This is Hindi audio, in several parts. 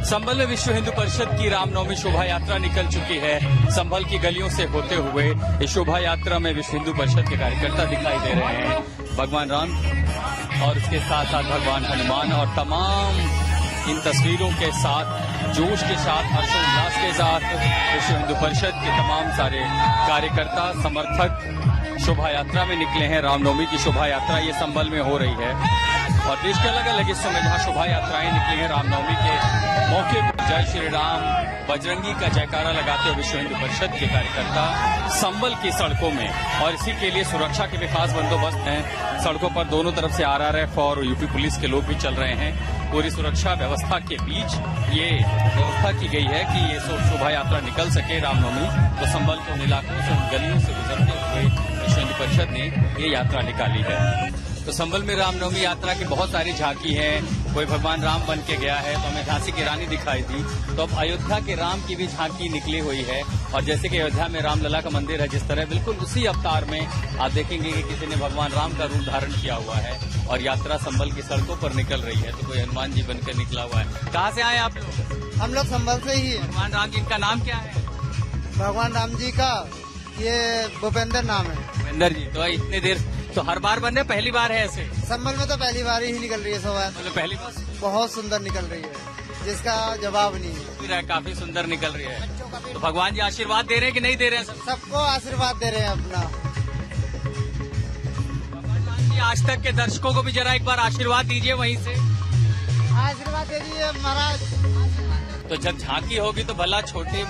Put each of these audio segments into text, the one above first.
संभल में विश्व हिंदू परिषद की रामनवमी शोभा यात्रा निकल चुकी है। संभल की गलियों से होते हुए इस शोभा यात्रा में विश्व हिंदू परिषद के कार्यकर्ता दिखाई दे रहे हैं। भगवान राम और उसके साथ साथ भगवान हनुमान और तमाम इन तस्वीरों के साथ जोश के साथ हर्षोल्लास के साथ विश्व हिंदू परिषद के तमाम सारे कार्यकर्ता समर्थक शोभा यात्रा में निकले हैं। रामनवमी की शोभा यात्रा ये संभल में हो रही है और देश के अलग अलग हिस्सों में जहां शोभा यात्राएं निकली हैं रामनवमी के मौके पर जय श्री राम बजरंगी का जयकारा लगाते हुए विश्व हिंदू परिषद के कार्यकर्ता संभल की सड़कों में, और इसी के लिए सुरक्षा के भी खास बंदोबस्त हैं। सड़कों पर दोनों तरफ से RRF और यूपी पुलिस के लोग भी चल रहे हैं। पूरी सुरक्षा व्यवस्था के बीच ये व्यवस्था की गई है कि ये शोभा यात्रा निकल सके रामनवमी। तो संभल के उन इलाकों से उन गलियों से गुजरते हुए विश्व हिंदू परिषद ने ये यात्रा निकाली है। तो संभल में रामनवमी यात्रा की बहुत सारी झांकी हैं। कोई भगवान राम बन के गया है तो हमें झांसी की रानी दिखाई दी, तो अब अयोध्या के राम की भी झांकी निकली हुई है। और जैसे कि अयोध्या में रामलला का मंदिर है, जिस तरह बिल्कुल उसी अवतार में आप देखेंगे कि किसी ने भगवान राम का रूप धारण किया हुआ है और यात्रा संभल की सड़कों पर निकल रही है। तो कोई हनुमान जी बनकर निकला हुआ है। कहाँ से आए आप लोग? हम लोग संभल से ही है। भगवान राम जी का नाम क्या है? भगवान राम जी का ये भूपेंद्र नाम है। भूपेंद्र जी, तो इतनी देर तो हर बार बन रहे, पहली बार है ऐसे? संभल में तो पहली बार ही निकल रही है शोभा। मतलब पहली बार बहुत सुंदर निकल रही है, जिसका जवाब नहीं है। काफी सुंदर निकल रही है। तो भगवान जी आशीर्वाद दे रहे हैं कि नहीं दे रहे हैं? सबको आशीर्वाद दे रहे हैं अपना। भगवान जी आज तक के दर्शकों को भी जरा एक बार आशीर्वाद दीजिए वहीं से। आशीर्वाद दे दीजिए महाराज। तो जब झांकी होगी तो भला छोटे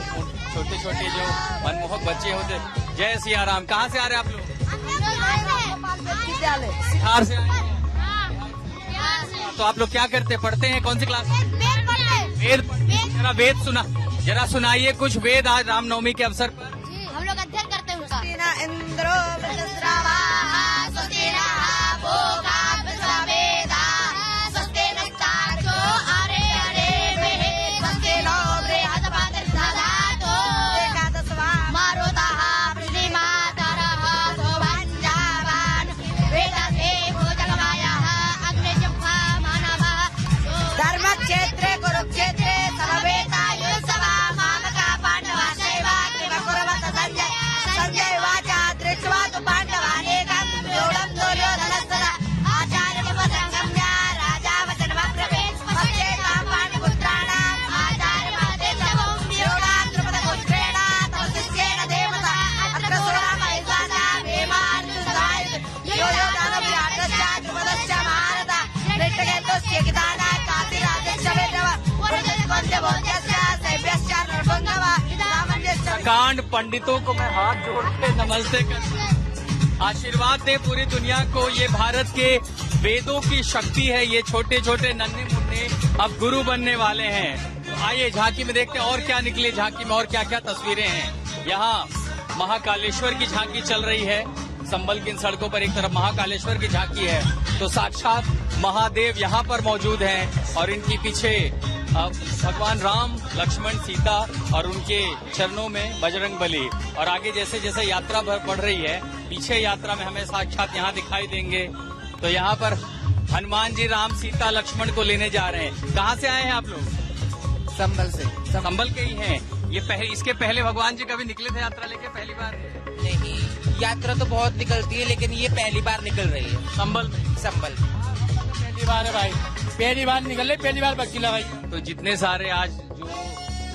छोटे जो मनमोहक बच्चे होते। जय सिया राम। कहाँ से आ रहे हैं आप लोग? बिहार से आए हैं। तो आप लोग क्या करते पढ़ते हैं? कौन सी क्लास? वेद। जरा वेद सुना, जरा सुनाइए कुछ वेद आज रामनवमी के अवसर पर। हम लोग अध्ययन करते हैं उसका। कांड पंडितों को मैं हाथ जोड़ के नमस्ते करता। आशीर्वाद दे पूरी दुनिया को। ये भारत के वेदों की शक्ति है। ये छोटे छोटे नन्हे मुन्ने अब गुरु बनने वाले हैं। तो आइए झांकी में देखते हैं और क्या निकले झांकी में और क्या क्या तस्वीरें हैं। यहाँ महाकालेश्वर की झांकी चल रही है। संभल की इन सड़कों पर एक तरफ महाकालेश्वर की झांकी है तो साक्षात महादेव यहाँ पर मौजूद हैं और इनके पीछे भगवान राम, लक्ष्मण, सीता और उनके चरणों में बजरंगबली। और आगे जैसे जैसे यात्रा बढ़ रही है पीछे यात्रा में हमें साक्षात यहाँ दिखाई देंगे। तो यहाँ पर हनुमान जी राम, सीता, लक्ष्मण को लेने जा रहे हैं। कहाँ से आए हैं आप लोग? संभल से। संभल के ही हैं। ये इसके पहले भगवान जी कभी निकले थे यात्रा लेके? पहली बार? नहीं, यात्रा तो बहुत निकलती है लेकिन ये पहली बार निकल रही है। संभल पहली बार है भाई, पहली बार निकल रही, पहली बार बच्ची लगाई। तो जितने सारे आज जो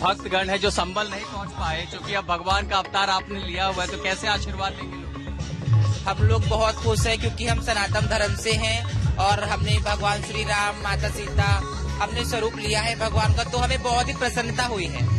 भक्तगण है जो संभल नहीं पहुंच पाए, क्योंकि अब भगवान का अवतार आपने लिया हुआ है, तो कैसे आशीर्वाद देंगे लोग? हम लोग बहुत खुश हैं क्योंकि हम सनातन धर्म से हैं और हमने भगवान श्री राम, माता सीता हमने स्वरूप लिया है भगवान का, तो हमें बहुत ही प्रसन्नता हुई है।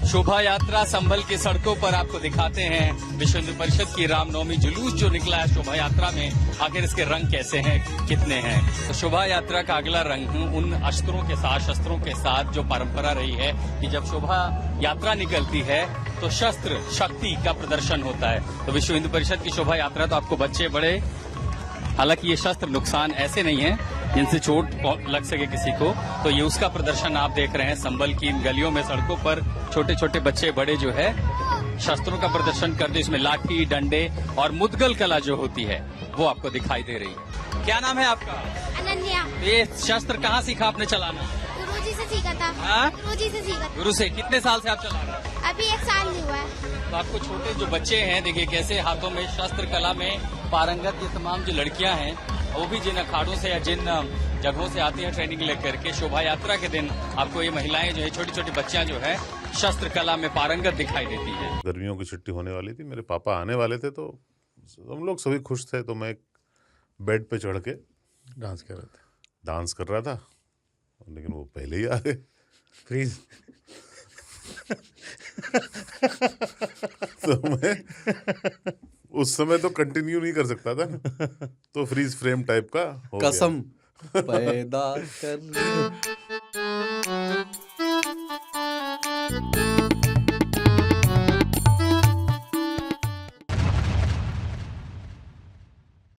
शोभा यात्रा संभल की सड़कों पर आपको दिखाते हैं। विश्व हिंदू परिषद की रामनवमी जुलूस जो निकला है शोभा यात्रा में, आखिर इसके रंग कैसे हैं, कितने हैं? तो शोभा यात्रा का अगला रंग उन शस्त्रों के साथ जो परंपरा रही है कि जब शोभा यात्रा निकलती है तो शस्त्र शक्ति का प्रदर्शन होता है। तो विश्व हिंदू परिषद की शोभा यात्रा तो आपको बच्चे बड़े, हालांकि ये शस्त्र नुकसान ऐसे नहीं है जिनसे चोट लग सके किसी को, तो ये उसका प्रदर्शन आप देख रहे हैं। संभल की इन गलियों में सड़कों पर छोटे छोटे बच्चे बड़े जो है शस्त्रों का प्रदर्शन करते, इसमें लाठी, डंडे और मुदगल कला जो होती है वो आपको दिखाई दे रही है। क्या नाम है आपका? अनन्या। ये शस्त्र कहाँ सीखा आपने चलाना? गुरुजी से सीखा था। हाँ? गुरुजी से सीखा था। गुरु से कितने साल से आप चला रहे हैं? अभी 1 साल ही हुआ है। तो आपको छोटे जो बच्चे हैं देखिए कैसे हाथों में शस्त्र कला में पारंगत ये तमाम जो लड़कियां हैं वो भी जिन अखाड़ों से या जिन जगहों से आती हैं ट्रेनिंग लेकर के शोभा यात्रा के दिन आपको ये महिलाएं जो है छोटी छोटी बच्चियां जो है शस्त्र कला में पारंगत दिखाई देती है। गर्मियों की छुट्टी होने वाली थी, मेरे पापा आने वाले थे तो हम लोग सभी खुश थे। तो मैं एक बेड पे चढ़ के डांस कर रहे थे। डांस कर रहा था, लेकिन वो पहले ही आ गए। फ्रीज। तो मैं उस समय तो कंटिन्यू नहीं कर सकता था ना, तो फ्रीज फ्रेम टाइप का हो गया। कसम पैदा कर